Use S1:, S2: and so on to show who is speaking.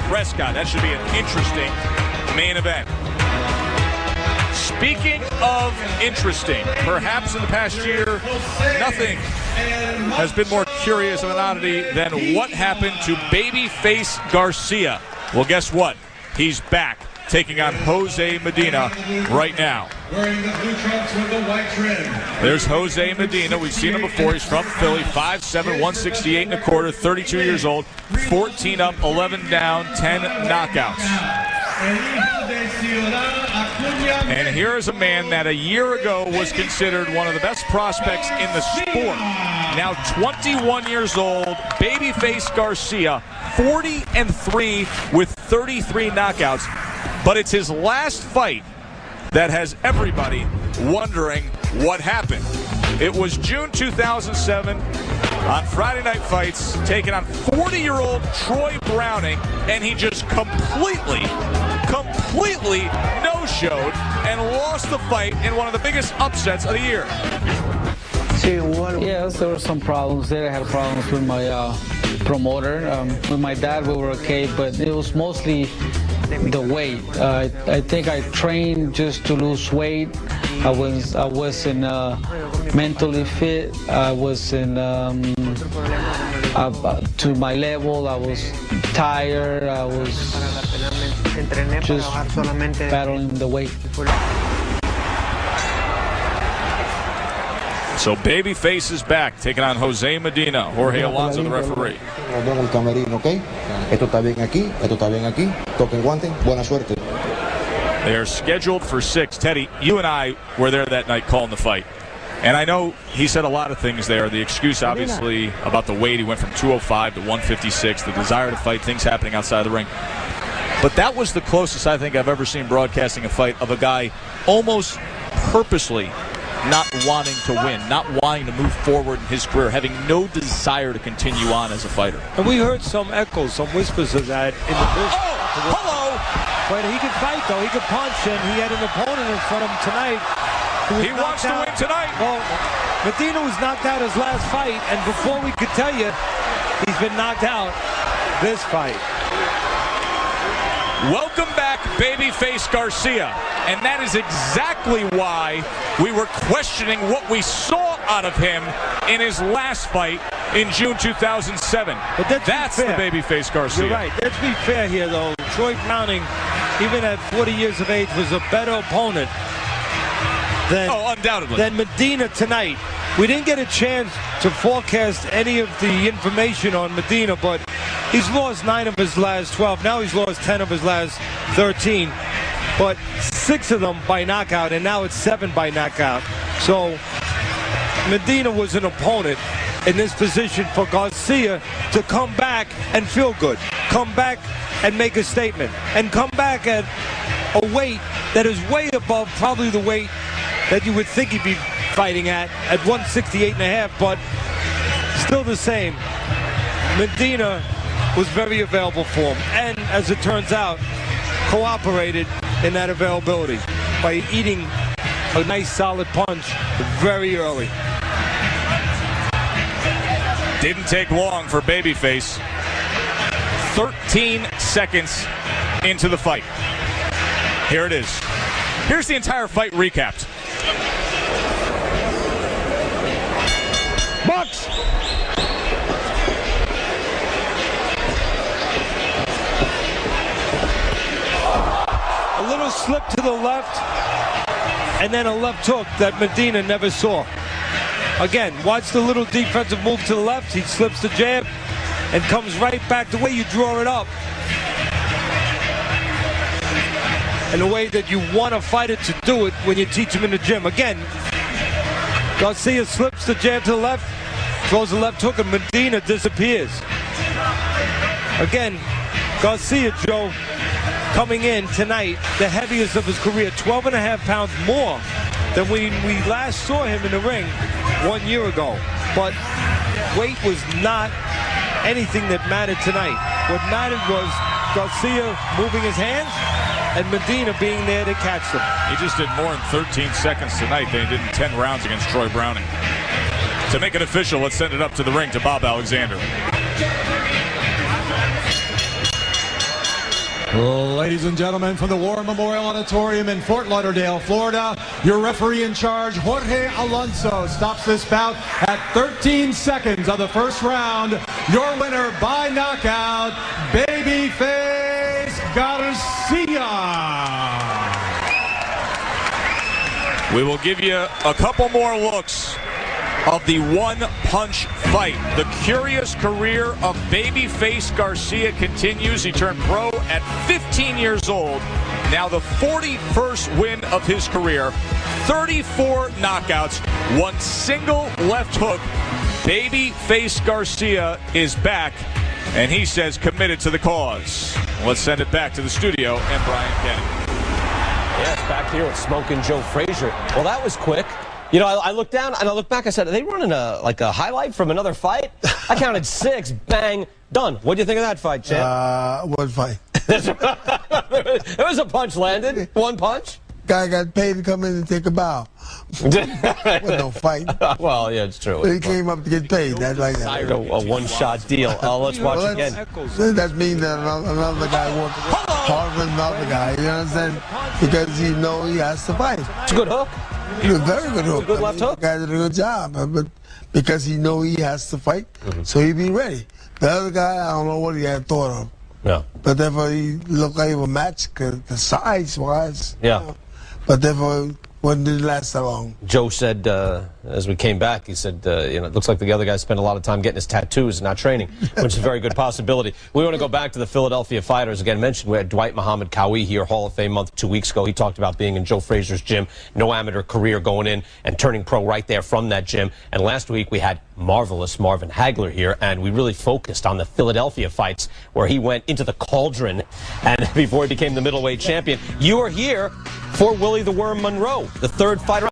S1: Prescott. That should be an interesting main event. Speaking of interesting, perhaps in the past year, nothing has been more curious of an oddity than what happened to Babyface Garcia. Well, guess what? He's back, taking on Jose Medina right now.
S2: Wearing the blue trunks with the white trim.
S1: There's Jose Medina. We've seen him before. He's from Philly, 5'7", 168 and a quarter, 32 years old, 14 up, 11 down, 10 knockouts. And here is a man that a year ago was considered one of the best prospects in the sport. Now 21 years old, Babyface Garcia, 40-3 with 33 knockouts. But it's his last fight that has everybody wondering what happened. It was June 2007 on Friday Night Fights, taking on 40-year-old Troy Browning, and he just completely no-showed and lost the fight in one of the biggest upsets of the year.
S3: Yes, there were some problems there. I had problems with my promoter. With my dad, we were okay, but it was mostly the weight. I think I trained just to lose weight. I wasn't mentally fit. I wasn't to my level. I was tired. I was just battling the weight.
S1: So Babyface is back, taking on Jose Medina. Jorge Alonso, the referee. They are scheduled for 6. Teddy, you and I were there that night calling the fight. And I know he said a lot of things there. The excuse, obviously, about the weight. He went from 205 to 156. The desire to fight, things happening outside the ring. But that was the closest I think I've ever seen broadcasting a fight of a guy almost purposely not wanting to win, not wanting to move forward in his career, having no desire to continue on as a fighter.
S4: And we heard some echoes, some whispers of that in the bush.
S1: Hello!
S4: But he can fight, though. He can punch, and he had an opponent in front of him tonight.
S1: He wants to win tonight.
S4: Well, Medina was knocked out his last fight, and before we could tell you, he's been knocked out this fight.
S1: Welcome back, Babyface Garcia. And that is exactly why we were questioning what we saw out of him in his last fight in June 2007. But that's the Babyface Garcia.
S4: You're right. Let's be fair here, though. Troy Browning, even at 40 years of age, was a better opponent
S1: undoubtedly,
S4: than Medina tonight. We didn't get a chance to forecast any of the information on Medina, but he's lost 9 of his last 12. Now he's lost 10 of his last 13. But 6 of them by knockout, and now it's 7 by knockout. So Medina was an opponent in this position for Garcia to come back and feel good, come back and make a statement, and come back at a weight that is way above probably the weight that you would think he'd be fighting at 168.5, but still the same. Medina was very available for him, and as it turns out, cooperated in that availability by eating a nice solid punch very early.
S1: Didn't take long for Babyface. 13 seconds into the fight. Here it is. Here's the entire fight recapped.
S4: Box! A little slip to the left, and then a left hook that Medina never saw. Again, watch the little defensive move to the left. He slips the jab and comes right back the way you draw it up. And the way that you want a fighter to do it when you teach him in the gym. Again, Garcia slips the jab to the left, throws the left hook, and Medina disappears. Again, Garcia, Joe, coming in tonight, the heaviest of his career, 12.5 pounds more than when we last saw him in the ring 1 year ago. But weight was not anything that mattered tonight. What mattered was Garcia moving his hands and Medina being there to catch them.
S1: He just did more in 13 seconds tonight than he did in 10 rounds against Troy Browning. To make it official, let's send it up to the ring to Bob Alexander.
S2: Ladies and gentlemen, from the War Memorial Auditorium in Fort Lauderdale, Florida, your referee in charge, Jorge Alonso, stops this bout at 13 seconds of the first round. Your winner by knockout, Babyface Garcia.
S1: We will give you a couple more looks of the one-punch fight. The curious career of Babyface Garcia continues. He turned pro at 15 years old. Now the 41st win of his career. 34 knockouts, one single left hook. Babyface Garcia is back, and he says committed to the cause. Let's send it back to the studio and Brian Kenny.
S5: Yes, back here with Smoking Joe Frazier. Well, that was quick. You know, I looked down and I looked back. I said, are they running a highlight from another fight? I counted 6. Bang. Done. What do you think of that fight, champ?
S6: What fight?
S5: There was a punch landed. One punch.
S6: Guy got paid to come in and take a bow. Wasn't no fight.
S5: Well, yeah, it's true.
S6: But he came up to get paid. That's like that.
S5: A one-shot deal. Let's watch again.
S6: That means that another guy worked harder than another guy. You know what I'm saying? Because he knows he has to fight.
S5: It's a good hook.
S6: It's a very good hook.
S5: Good left hook.
S6: The guy did a good job, but because he know he has to fight, so he be ready. The other guy, I don't know what he had thought of.
S5: Yeah.
S6: But therefore, he looked like he was matched the size-wise.
S5: Yeah.
S6: You know? But therefore, it didn't last that long.
S5: Joe said, as we came back, he said, you know, it looks like the other guy spent a lot of time getting his tattoos and not training, which is a very good possibility. We want to go back to the Philadelphia fighters. Again, mentioned we had Dwight Muhammad Qawi here, Hall of Fame month 2 weeks ago. He talked about being in Joe Frazier's gym, no amateur career going in and turning pro right there from that gym. And last week we had marvelous Marvin Hagler here, and we really focused on the Philadelphia fights where he went into the cauldron and before he became the middleweight champion. You are here for Willie the Worm Monroe, the third fighter.